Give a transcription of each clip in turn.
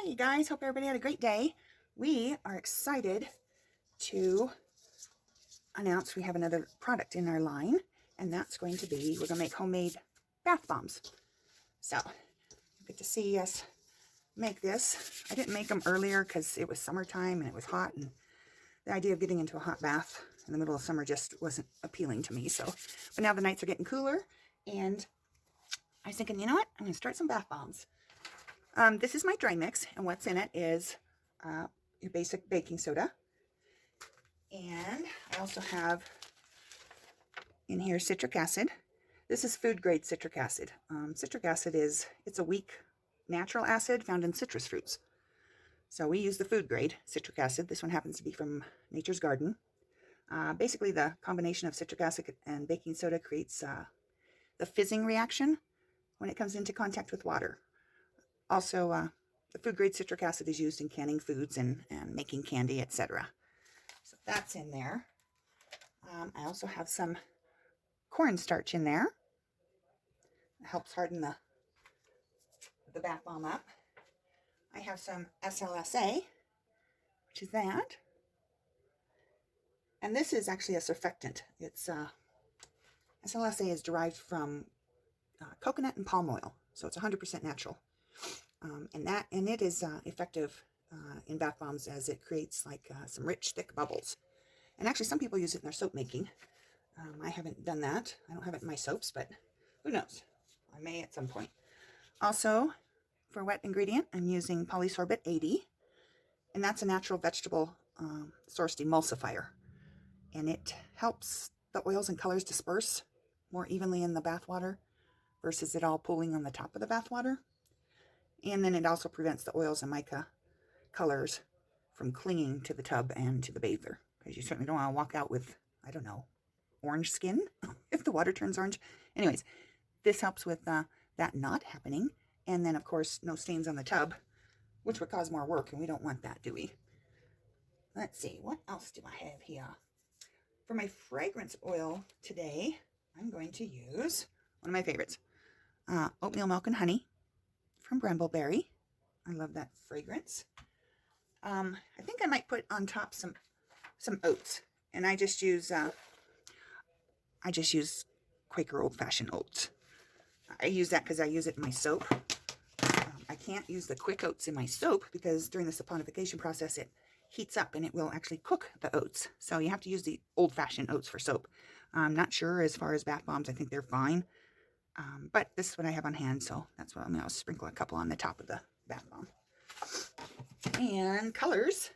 Hi, you guys. Hope everybody had a great day. We are excited to announce we have another product in our line, and that's going to be, we're going to make homemade bath bombs. So, you get to see us make this. I didn't make them earlier because it was summertime and it was hot, and the idea of getting into a hot bath in the middle of summer just wasn't appealing to me. So, but now the nights are getting cooler, and I was thinking, you know what? I'm going to start some bath bombs. This is my dry mix, and what's in it is your basic baking soda. And I also have in here citric acid. This is food grade citric acid. Citric acid it's a weak natural acid found in citrus fruits. So we use the food grade citric acid. This one happens to be from Nature's Garden. Basically, the combination of citric acid and baking soda creates the fizzing reaction when it comes into contact with water. Also, the food grade citric acid is used in canning foods and making candy, etc. So that's in there. I also have some cornstarch in there. It helps harden the bath bomb up. I have some SLSA, which is that. And this is actually a surfactant. It's SLSA is derived from coconut and palm oil, so it's 100% natural. And it is effective in bath bombs as it creates like some rich, thick bubbles. And actually, some people use it in their soap making. I haven't done that. I don't have it in my soaps, but who knows? I may at some point. Also, for wet ingredient, I'm using polysorbate 80, and that's a natural vegetable sourced emulsifier. And it helps the oils and colors disperse more evenly in the bath water versus it all pooling on the top of the bath water. And then it also prevents the oils and mica colors from clinging to the tub and to the bather, because you certainly don't want to walk out with, I don't know, orange skin if the water turns orange. Anyways, this helps with that not happening. And then, of course, no stains on the tub, which would cause more work, and we don't want that, do we? Let's see, what else do I have here? For my fragrance oil today, I'm going to use one of my favorites, oatmeal milk and honey from Brambleberry. I love that fragrance. I think I might put on top some oats, and I just use Quaker old-fashioned oats. I use that because I use it in my soap. I can't use the quick oats in my soap because during the saponification process it heats up and it will actually cook the oats. So you have to use the old-fashioned oats for soap. I'm not sure as far as bath bombs. I think they're fine. But this is what I have on hand, so that's what I'll sprinkle a couple on the top of the bath bomb. And colors,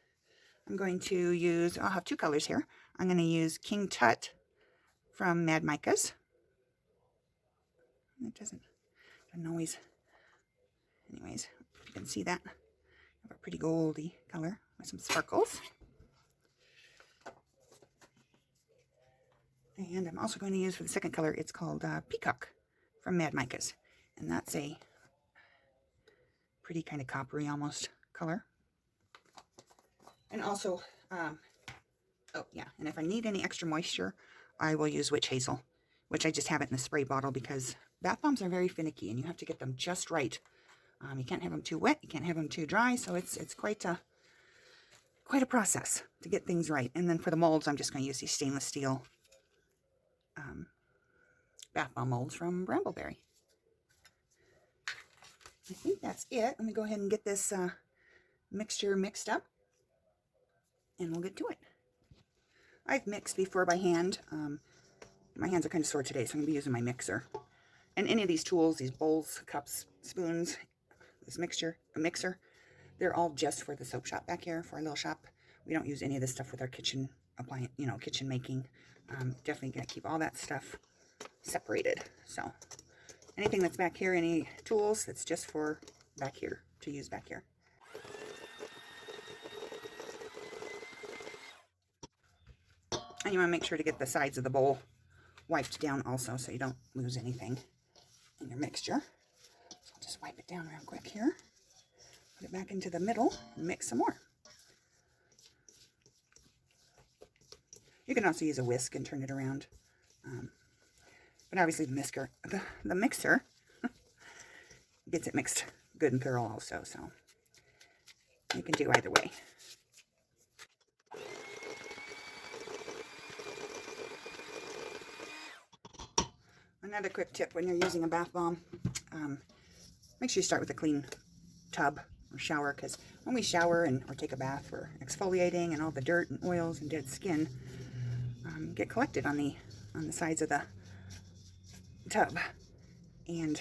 I'm going to use, I'll have two colors here. I'm going to use King Tut from Mad Micas. It doesn't always, anyways, if you can see that, I have a pretty goldy color with some sparkles. And I'm also going to use for the second color, it's called Peacock from Mad Micas, and that's a pretty kind of coppery almost color. And also, oh yeah, and if I need any extra moisture, I will use witch hazel, which I just have it in a spray bottle because bath bombs are very finicky and you have to get them just right. You can't have them too wet, you can't have them too dry, so it's quite a process to get things right. And then for the molds, I'm just going to use these stainless steel bath bomb molds from Brambleberry. I think that's it. Let me go ahead and get this mixture mixed up, and we'll get to it. I've mixed before by hand. My hands are kind of sore today, so I'm going to be using my mixer. And any of these tools, these bowls, cups, spoons, this mixer, they're all just for the soap shop back here, for our little shop. We don't use any of this stuff with our kitchen appliance, kitchen making. Definitely going to keep all that stuff separated. So anything that's back here, any tools, that's just for back here, to use back here. And you want to make sure to get the sides of the bowl wiped down also so you don't lose anything in your mixture. So I'll just wipe it down real quick here. Put it back into the middle and mix some more. You can also use a whisk and turn it around. But obviously the mixer gets it mixed good and thorough also. So You can do either way. Another quick tip when you're using a bath bomb, make sure you start with a clean tub or shower, because when we shower or take a bath, we're exfoliating, and all the dirt and oils and dead skin get collected on the sides of the tub, and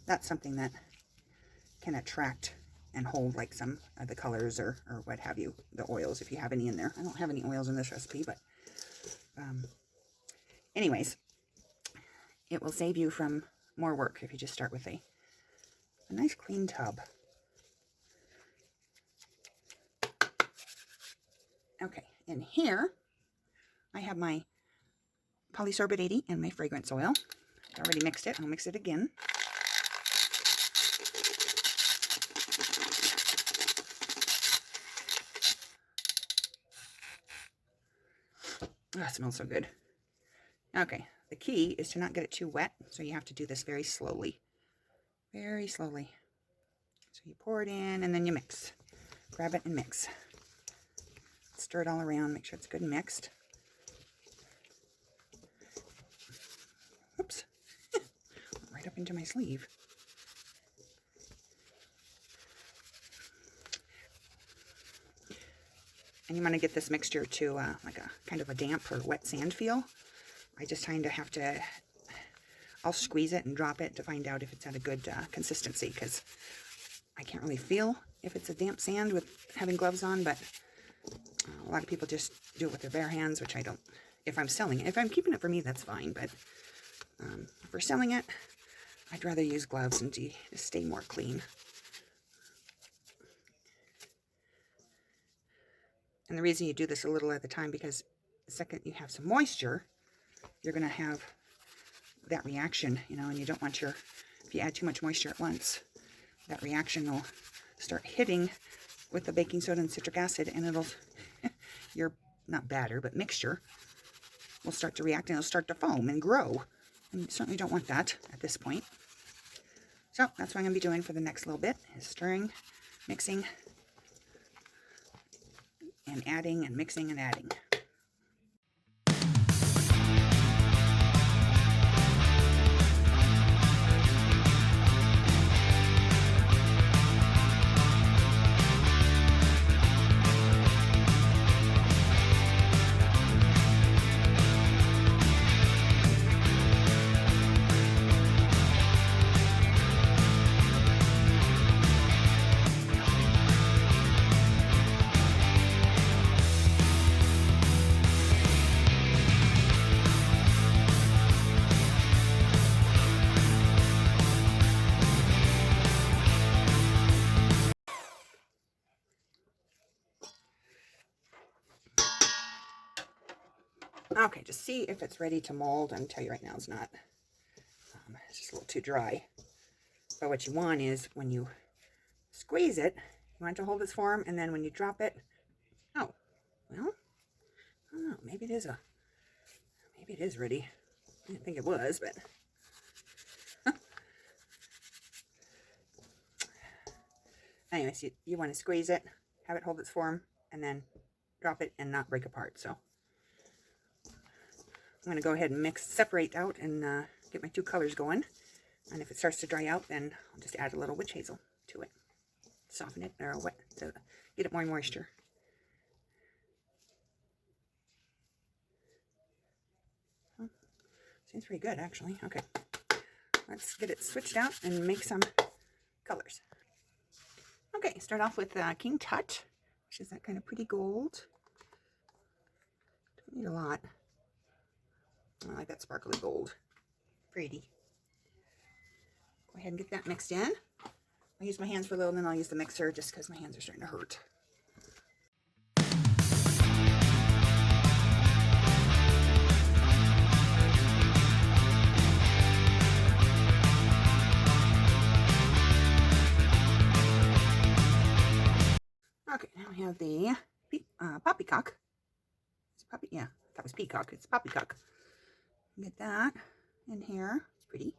that's something that can attract and hold like some of the colors or what have you, the oils, if you have any in there. I don't have any oils in this recipe, but anyways, it will save you from more work if you just start with a nice clean tub. Okay, in here I have my polysorbate 80 and my fragrance oil. I already mixed it. I'll mix it again. Oh, it smells so good. Okay, the key is to not get it too wet, so you have to do this very slowly. Very slowly. So you pour it in and then you mix. Grab it and mix. Stir it all around, make sure it's good and mixed. Oops. Right up into my sleeve. And you want to get this mixture to like a kind of a damp or wet sand feel. I just kind of have to, I'll squeeze it and drop it to find out if it's at a good consistency, because I can't really feel if it's a damp sand with having gloves on, but a lot of people just do it with their bare hands, which I don't. If I'm selling it, if I'm keeping it for me, that's fine, but if we're selling it, I'd rather use gloves and to stay more clean. And the reason you do this a little at a time, because the second you have some moisture, you're going to have that reaction, you know, and you don't want if you add too much moisture at once, that reaction will start hitting with the baking soda and citric acid, and it'll, your, not batter, but mixture will start to react, and it'll start to foam and grow. And you certainly don't want that at this point. So that's what I'm going to be doing for the next little bit, is stirring, mixing, and adding and mixing and adding. Okay, just see if it's ready to mold. I'm going to tell you right now it's not. It's just a little too dry. But what you want is, when you squeeze it, you want it to hold its form, and then when you drop it, oh, well, I don't know, maybe it is ready. I didn't think it was, but anyways, you want to squeeze it, have it hold its form, and then drop it and not break apart. So I'm going to go ahead and separate out and get my two colors going. And if it starts to dry out, then I'll just add a little witch hazel to it. Soften it, or wet, to get it more moisture. Oh, seems pretty good, actually. Okay, let's get it switched out and make some colors. Okay, start off with King Tut, which is that kind of pretty gold. Don't need a lot. I like that sparkly gold. Pretty. Go ahead and get that mixed in. I'll use my hands for a little, and then I'll use the mixer just because my hands are starting to hurt. Okay, now we have the poppycock. It's poppy, yeah, that was peacock. It's poppycock. Get that in here. It's pretty.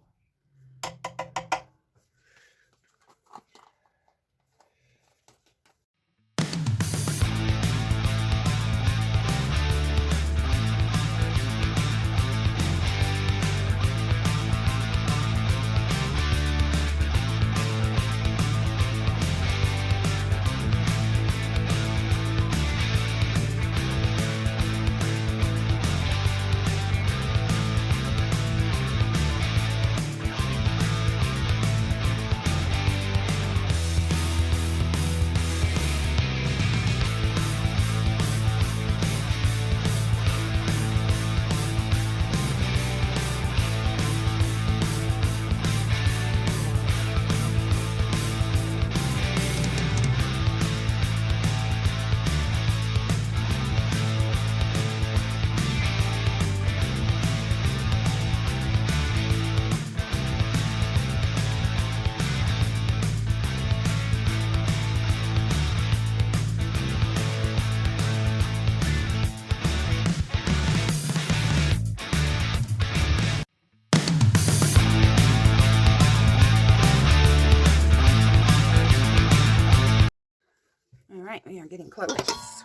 right, we are getting close.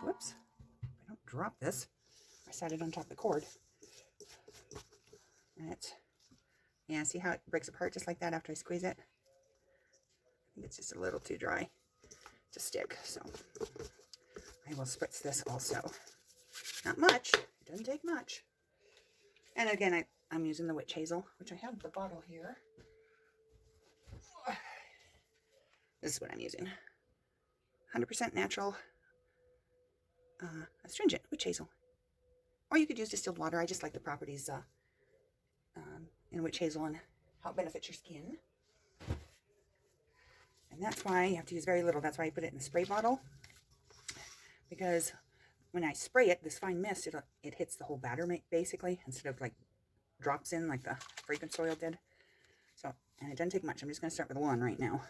Whoops. I don't drop this. I sat it on top of the cord. And it's, yeah, see how it breaks apart just like that after I squeeze it? I think it's just a little too dry to stick. So I will spritz this also. Not much. It doesn't take much. And again, I'm using the witch hazel, which I have the bottle here. This is what I'm using. 100% natural astringent witch hazel. Or you could use distilled water. I just like the properties in witch hazel and how it benefits your skin. And that's why you have to use very little. That's why I put it in the spray bottle. Because when I spray it, this fine mist, it hits the whole batter basically, instead of like drops in like the fragrance oil did. So, and it doesn't take much. I'm just going to start with one right now.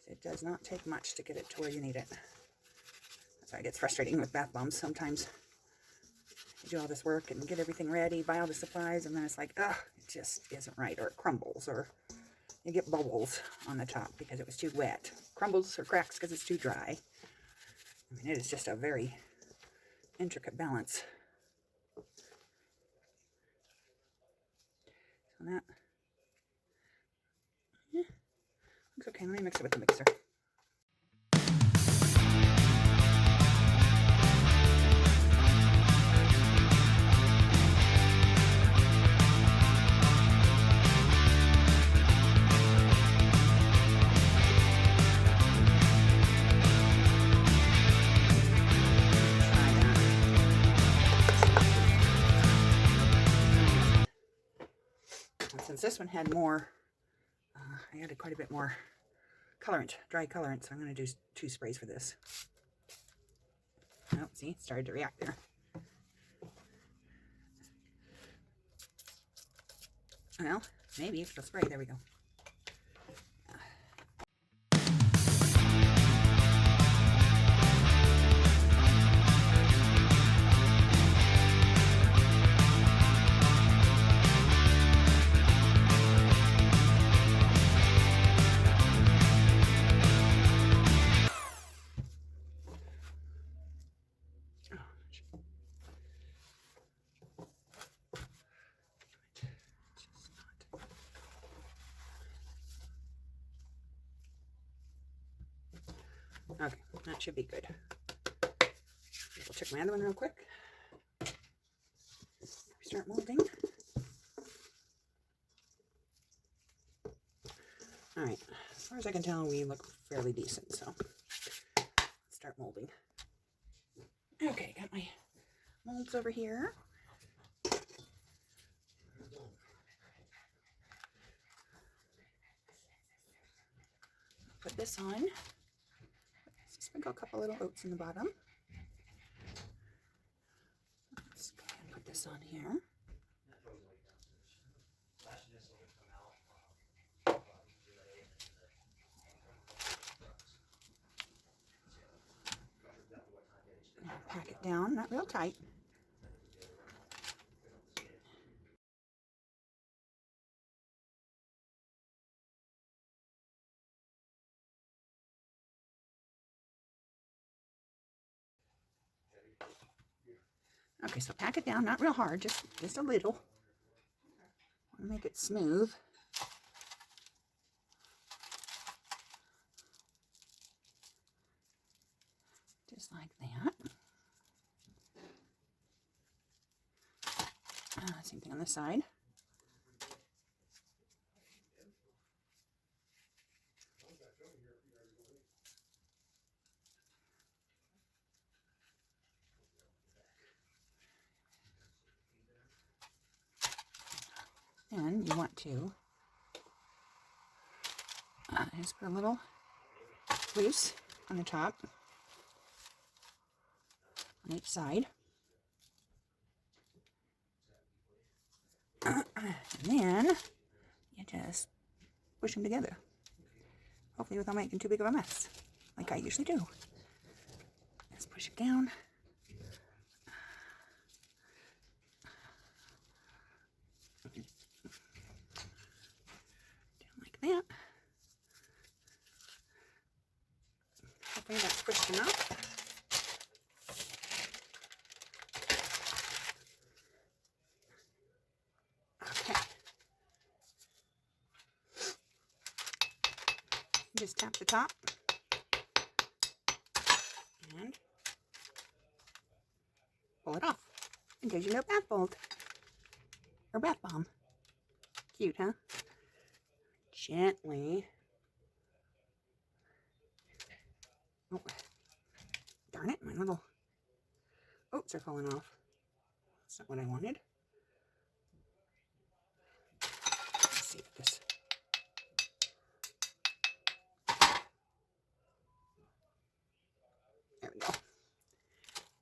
It does not take much to get it to where you need it. That's why it gets frustrating with bath bombs. Sometimes you do all this work and get everything ready, buy all the supplies, and then it's like, ugh, it just isn't right, or it crumbles, or you get bubbles on the top because it was too wet. Crumbles or cracks because it's too dry. I mean, it is just a very intricate balance. So that, yeah, looks okay. Let me mix it with the mixer. Since this one had more, I added quite a bit more colorant, dry colorant, so I'm going to do 2 sprays for this. Oh, see, it started to react there. Well, maybe if it'll spray, there we go. Okay, that should be good. We'll check my other one real quick. Start molding. All right, as far as I can tell, we look fairly decent, so let's start molding. Okay, got my molds over here. Put this on. Sprinkle a couple little oats in the bottom. Let's go ahead and put this on here. Now pack it down, not real tight. Okay, so pack it down, not real hard, just a little. Want to make it smooth. Just like that. Same thing on this side. And you want to just put a little loose on the top on each side. And then you just push them together. Hopefully without making too big of a mess, like I usually do. Just push it down. Down like that. Okay, that's squished enough. Okay. Just tap the top and pull it off. And there's your little bath bolt or bath bomb. Cute, huh? Gently. Oh, darn it, my little oats are falling off. That's not what I wanted. Let's see if this. There we go. And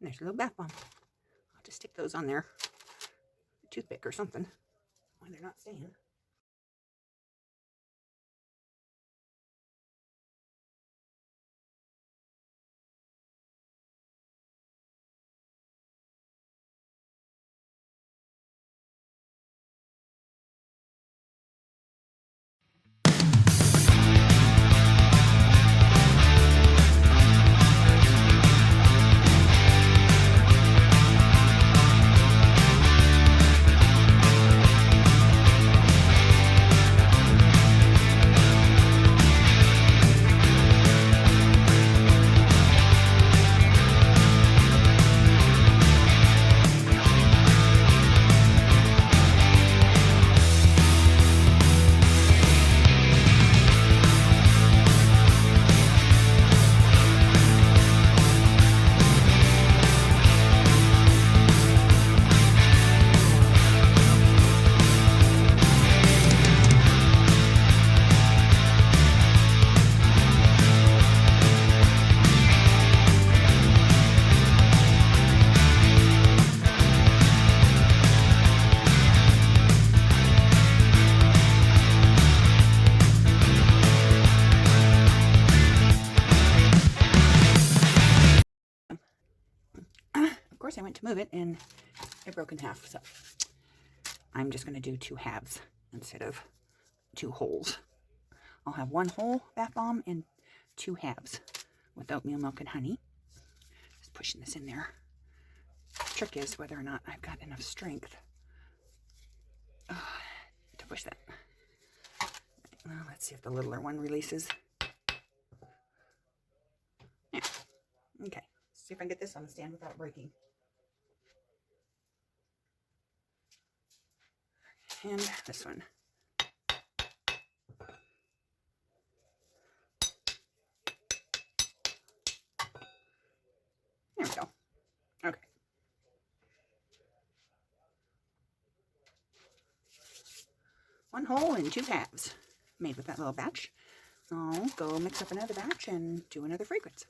there's a little bath bomb. I'll just stick those on there. A toothpick or something. Why they're not staying. Of course, I went to move it and it broke in half. So I'm just going to do 2 halves instead of 2 wholes. I'll have 1 whole bath bomb and 2 halves with oatmeal milk and honey. Just pushing this in there. The trick is whether or not I've got enough strength to push that. Well, let's see if the littler one releases. Yeah. Okay. See if I can get this on the stand without breaking. And this one. There we go. Okay. One whole and 2 halves made with that little batch. I'll go mix up another batch and do another fragrance.